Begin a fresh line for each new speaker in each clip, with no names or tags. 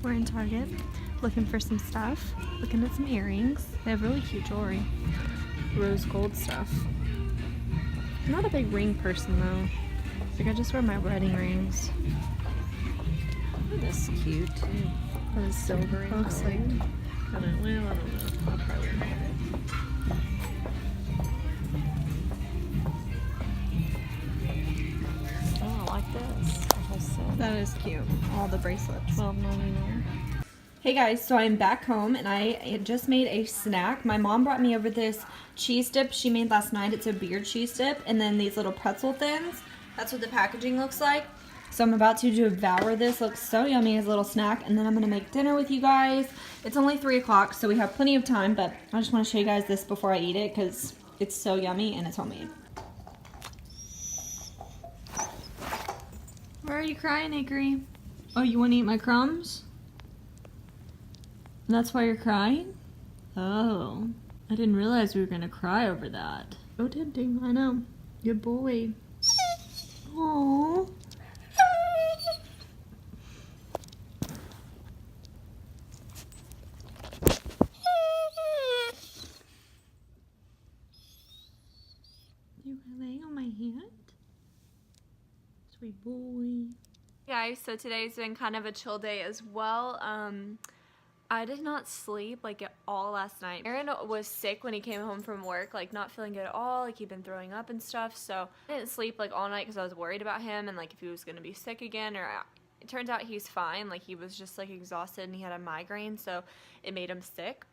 We're in Target looking for some stuff, looking at some earrings. They have really cute jewelry, rose gold stuff. I'm not a big ring person though. Like I just wear my wedding rings.
This is cute too.
Or the silver ring.
Looks like kind of, well, I don't know. I'll probably wear it. Oh, I like this. The whole set.
That is cute. All the bracelets.
$12.99.
Hey guys, so I'm back home and I had just made a snack. My mom brought me over this cheese dip she made last night. It's a beer cheese dip and then these little pretzel thins. That's what the packaging looks like. So I'm about to devour this. Looks so yummy as a little snack, and then I'm gonna make dinner with you guys. It's only 3 o'clock, so we have plenty of time, but I just want to show you guys this before I eat it because it's so yummy and it's homemade. Why are you crying, Hickory? Oh, you want to eat my crumbs? That's why you're crying? Oh, I didn't realize we were gonna cry over that. So tempting, I know. Good boy. Aww. You were laying on my hand? Sweet boy. Guys, so today's been kind of a chill day as well. I did not sleep like at all last night. Aaron was sick when he came home from work, like not feeling good at all, like he'd been throwing up and stuff, so I didn't sleep like all night because I was worried about him and like if he was gonna be sick again, or it turns out he's fine. Like he was just like exhausted and he had a migraine, so it made him sick,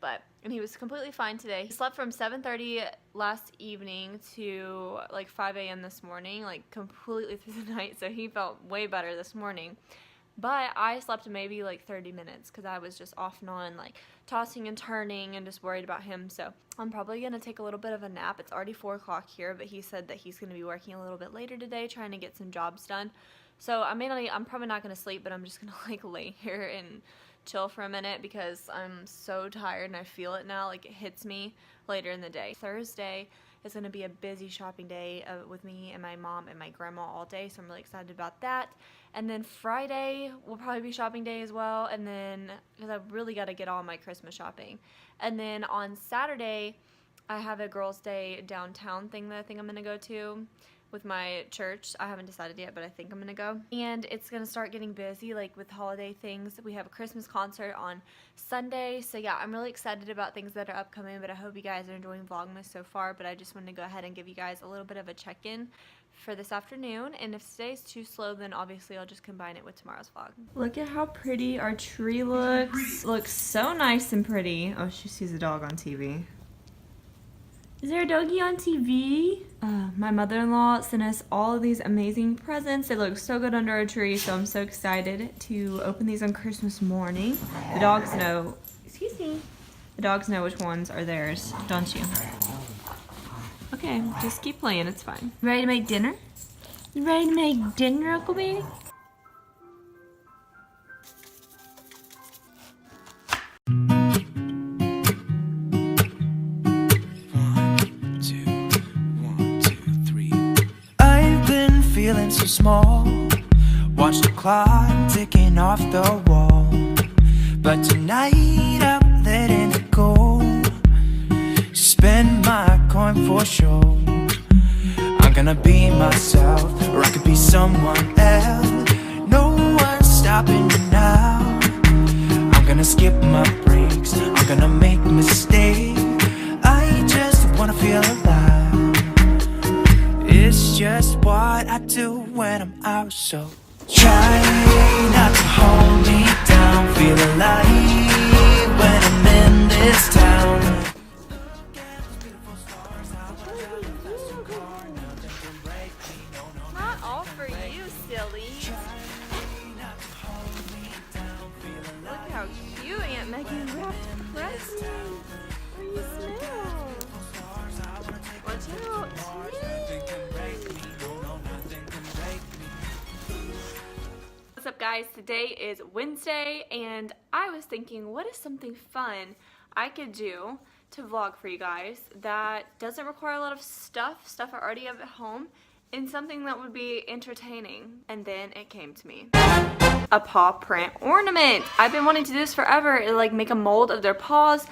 and he was completely fine today. He slept from 7:30 last evening to like 5 a.m. this morning, like completely through the night, so he felt way better this morning. But I slept maybe like 30 minutes because I was just off and on, like tossing and turning and just worried about him. So I'm probably going to take a little bit of a nap. It's already 4 o'clock here, but he said that he's going to be working a little bit later today trying to get some jobs done. So I'm probably not going to sleep, but I'm just going to like lay here and chill for a minute because I'm so tired and I feel it now. Like it hits me later in the day. Thursday is going to be a busy shopping day with me and my mom and my grandma all day, so I'm really excited about that. And then Friday will probably be shopping day as well, and then because I really got to get all my Christmas shopping. And then on Saturday I have a girls' day downtown thing that I think I'm going to go to with my church. I haven't decided yet, but I think I'm gonna go. And it's gonna start getting busy like with holiday things. We have a Christmas concert on Sunday, so yeah, I'm really excited about things that are upcoming, but I hope you guys are enjoying Vlogmas so far. But I just wanted to go ahead and give you guys a little bit of a check-in for this afternoon, and if today's too slow, then obviously I'll just combine it with tomorrow's vlog. Look at how pretty our tree looks. Looks so nice and pretty. Oh, she sees a dog on TV. Is there a doggy on TV? My mother-in-law sent us all of these amazing presents. They look so good under our tree, so I'm so excited to open these on Christmas morning. The dogs know, excuse me, the dogs know which ones are theirs, don't you? Okay, just keep playing, it's fine. Ready to make dinner? You ready to make dinner, Uncle Baby?
Feeling so small, watch the clock ticking off the wall, but tonight I'm letting it go. Spend my coin for sure. I'm gonna be myself, or I could be someone else. No one's stopping me now. I'm gonna skip my breaks, I'm gonna make mistakes. I just wanna feel alive. It's just what I do when I'm out, so try not to hold me down. Feel alive when I'm in this town.
Not all for you, silly. Look how cute Aunt Megan wrapped presents. What do you smell? Watch out. What's up, guys? Today is Wednesday, and I was thinking, what is something fun I could do to vlog for you guys that doesn't require a lot of stuff I already have at home, and something that would be entertaining. And then it came to me. a paw print ornament. I've been wanting to do this forever, like make a mold of their paws.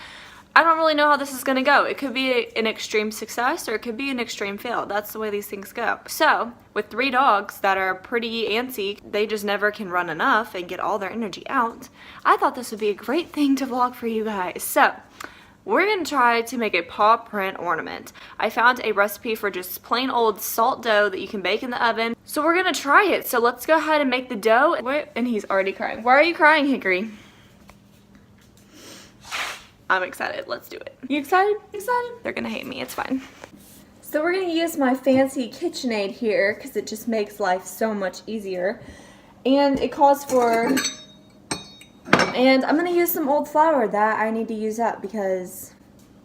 I don't really know how this is gonna go. It could be an extreme success or it could be an extreme fail. That's the way these things go. So, with 3 dogs that are pretty antsy, they just never can run enough and get all their energy out, I thought this would be a great thing to vlog for you guys. So, we're gonna try to make a paw print ornament. I found a recipe for just plain old salt dough that you can bake in the oven. So we're gonna try it. So let's go ahead and make the dough. And he's already crying. Why are you crying, Hickory? I'm excited. Let's do it. You excited? Excited? They're gonna hate me. It's fine. So we're gonna use my fancy KitchenAid here because it just makes life so much easier. And it calls for, and I'm gonna use some old flour that I need to use up because,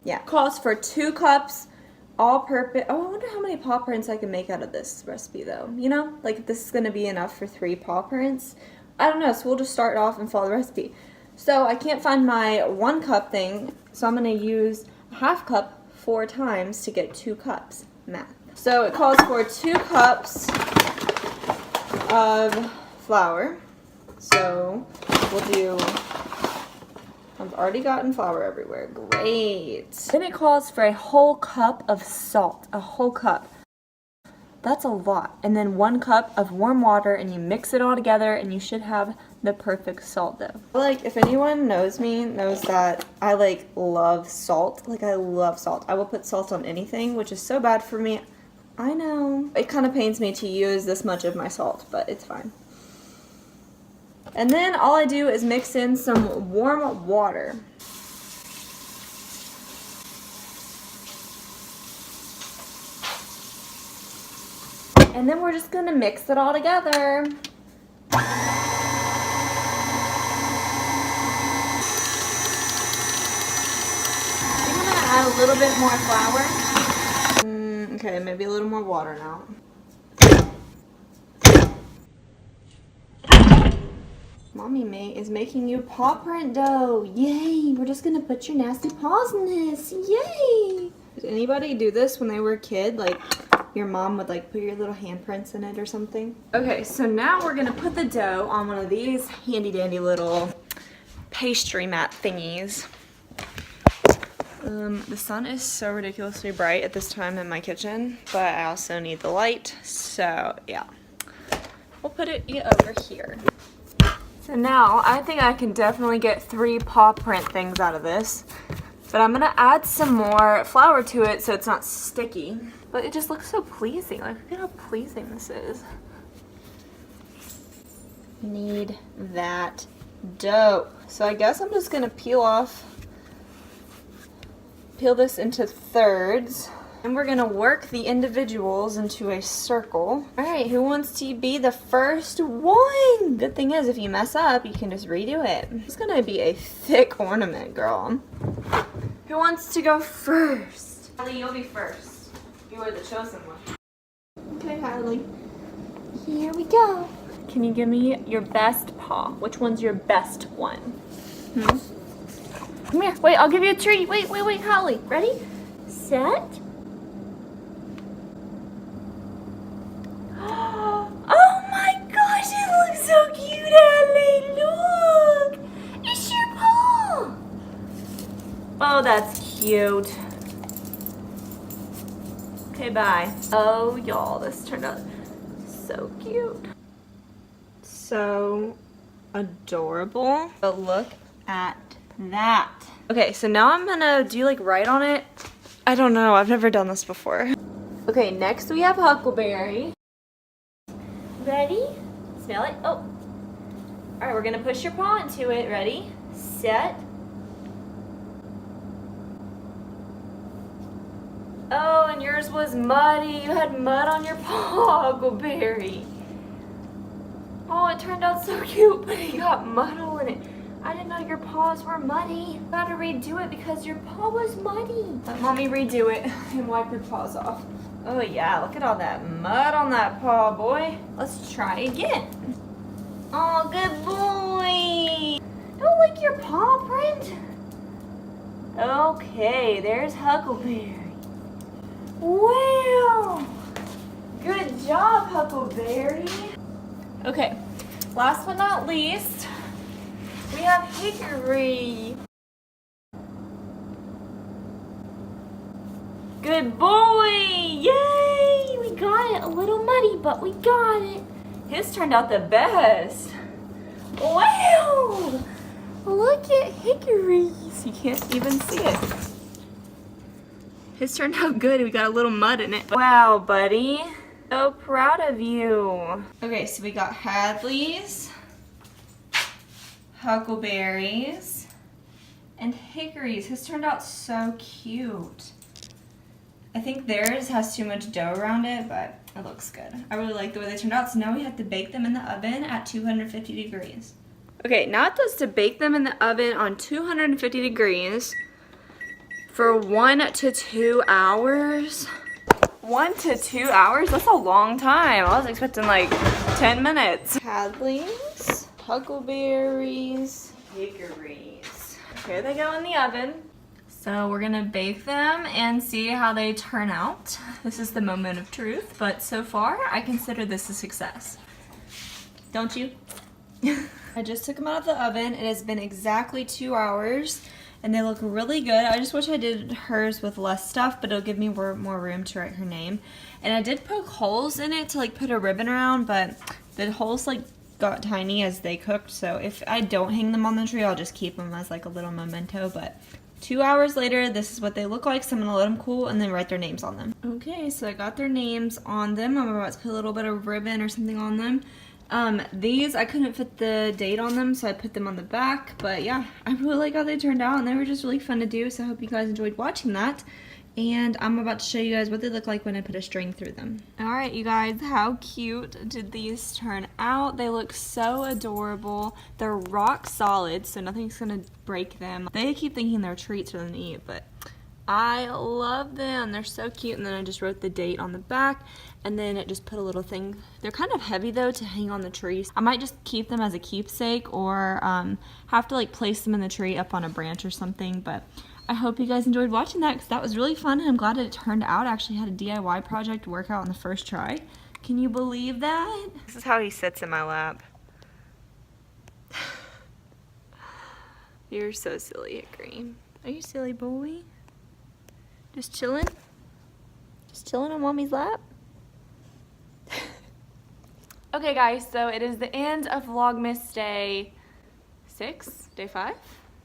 yeah. It calls for 2 cups all-purpose. Oh, I wonder how many paw prints I can make out of this recipe though. You know, like if this is gonna be enough for 3 paw prints. I don't know, so we'll just start off and follow the recipe. So I can't find my 1 cup thing, so I'm gonna use a 1/2 cup 4 times to get 2 cups. Math. So it calls for 2 cups of flour. So we'll do, I've already gotten flour everywhere. Great. Then it calls for a whole cup of salt. A whole cup. That's a lot. And then 1 cup of warm water, and you mix it all together and you should have the perfect salt dough. Like, if anyone knows me, knows that I like love salt. Like, I love salt. I will put salt on anything, which is so bad for me. I know. It kind of pains me to use this much of my salt, but it's fine. And then all I do is mix in some warm water. And then we're just gonna mix it all together. I'm gonna add a little bit more flour. Okay, maybe a little more water now. Mommy is making you paw print dough. Yay! We're just gonna put your nasty paws in this. Yay! Did anybody do this when they were a kid? Like, your mom would like put your little handprints in it or something? Okay, so now we're gonna put the dough on one of these handy dandy little pastry mat thingies. The sun is so ridiculously bright at this time in my kitchen, but I also need the light, so yeah. We'll put it over here. So now, I think I can definitely get 3 paw print things out of this. But I'm gonna add some more flour to it so it's not sticky. But it just looks so pleasing. Like, look at how pleasing this is. Need that dough. So I guess I'm just gonna peel this into thirds. And we're gonna work the individuals into a circle. All right, who wants to be the first one? Good thing is, if you mess up, you can just redo it. It's gonna be a thick ornament, girl. Who wants to go first? Hallie, you'll be first. You are the chosen one. Okay, Hallie. Here we go. Can you give me your best paw? Which one's your best one? Come here. Wait, I'll give you a treat. Wait, Hallie. Ready? Set. Oh my gosh, it looks so cute, Hallie. Look. It's your paw. Oh, that's cute. Okay, bye. Oh, y'all, this turned out so cute. So adorable. But look at that. Okay, so now I'm gonna, do you like write on it? I don't know, I've never done this before. Okay, next we have Huckleberry. Ready? Smell it? Oh. Alright, we're gonna push your paw into it. Ready? Set. Oh, and yours was muddy. You had mud on your paw, Huckleberry. Oh, it turned out so cute, but it got mud all in it. I didn't know your paws were muddy. You gotta redo it because your paw was muddy. Let mommy redo it and wipe your paws off. Oh yeah, look at all that mud on that paw, boy. Let's try again. Oh, good boy. Don't lick your paw print. Okay, there's Huckleberry. Wow. Good job, Huckleberry. Okay, Last but not least, we have hickory. Good boy! Yay! We got it. A little muddy, but we got it. His turned out the best. Wow! Look at hickories. You can't even see it. His turned out good. We got a little mud in it. Wow, buddy. So proud of you. Okay, so we got Hadleys, huckleberries, and hickories. His turned out so cute. I think theirs has too much dough around it, but it looks good. I really like the way they turned out. So now we have to bake them in the oven at 250 degrees. Okay, now it says to bake them in the oven on 250 degrees for 1 to 2 hours. 1 to 2 hours? That's a long time. I was expecting like 10 minutes. Hadleys, huckleberries, hickories. Here they go in the oven. So we're gonna bake them and see how they turn out. This is the moment of truth, but so far I consider this a success. Don't you? I just took them out of the oven. It has been exactly 2 hours and they look really good. I just wish I did hers with less stuff, but it'll give me more room to write her name. And I did poke holes in it to like put a ribbon around, but the holes like got tiny as they cooked, so if I don't hang them on the tree, I'll just keep them as like a little memento. But 2 hours later, this is what they look like, so I'm gonna let them cool and then write their names on them. Okay, so I got their names on them. I'm about to put a little bit of ribbon or something on them. These, I couldn't fit the date on them, so I put them on the back, but yeah, I really like how they turned out, and they were just really fun to do, so I hope you guys enjoyed watching that. And I'm about to show you guys what they look like when I put a string through them. Alright, you guys, how cute did these turn out? They look so adorable. They're rock solid, so nothing's gonna break them. They keep thinking they're treats for them to eat, but I love them. They're so cute. And then I just wrote the date on the back, and then it just put a little thing. They're kind of heavy though to hang on the trees. I might just keep them as a keepsake, or have to like place them in the tree up on a branch or something, but I hope you guys enjoyed watching that, because that was really fun, and I'm glad it turned out. I actually had a DIY project work out on the first try. Can you believe that? This is how he sits in my lap. You're so silly, Hickory. Are you silly, boy? Just chilling? Just chilling on Mommy's lap? Okay, guys, so it is the end of Vlogmas Day 6? Day 5?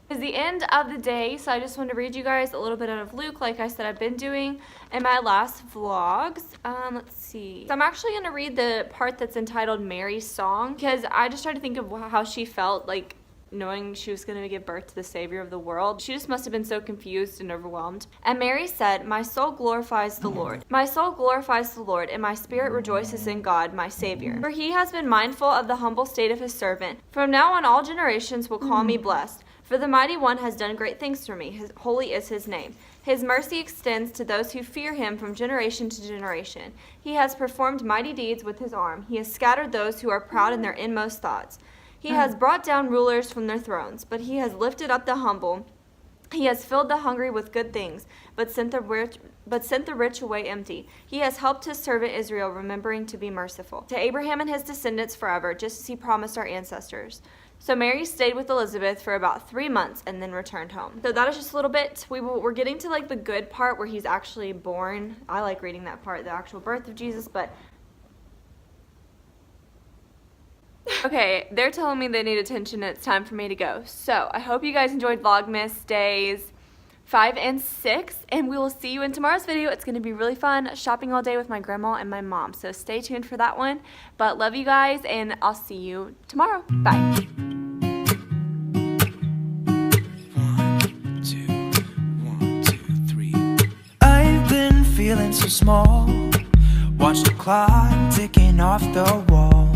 Is the end of the day, so I just wanted to read you guys a little bit out of Luke, like I said I've been doing in my last vlogs. Let's see. So I'm actually going to read the part that's entitled Mary's Song, because I just tried to think of how she felt, like, knowing she was going to give birth to the Savior of the world. She just must have been so confused and overwhelmed. And Mary said, "My soul glorifies the Lord. My soul glorifies the Lord, and my spirit rejoices in God, my Savior. For he has been mindful of the humble state of his servant. From now on all generations will call me blessed. For the Mighty One has done great things for me. Holy is his name. His mercy extends to those who fear him from generation to generation. He has performed mighty deeds with his arm. He has scattered those who are proud in their inmost thoughts. He has brought down rulers from their thrones, but he has lifted up the humble. He has filled the hungry with good things, but sent the rich away empty. He has helped his servant Israel, remembering to be merciful to Abraham and his descendants forever, just as he promised our ancestors." So Mary stayed with Elizabeth for about 3 months and then returned home. So that is just a little bit. We're getting to like the good part where he's actually born. I like reading that part, the actual birth of Jesus, but okay, they're telling me they need attention and it's time for me to go. So I hope you guys enjoyed Vlogmas days 5 and 6, and we will see you in tomorrow's video. It's going to be really fun, shopping all day with my grandma and my mom. So stay tuned for that one. But love you guys, and I'll see you tomorrow. Bye.
1, 2, 3. I've been feeling so small. Watch the clock ticking off the wall.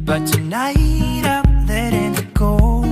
But tonight I'm letting it go.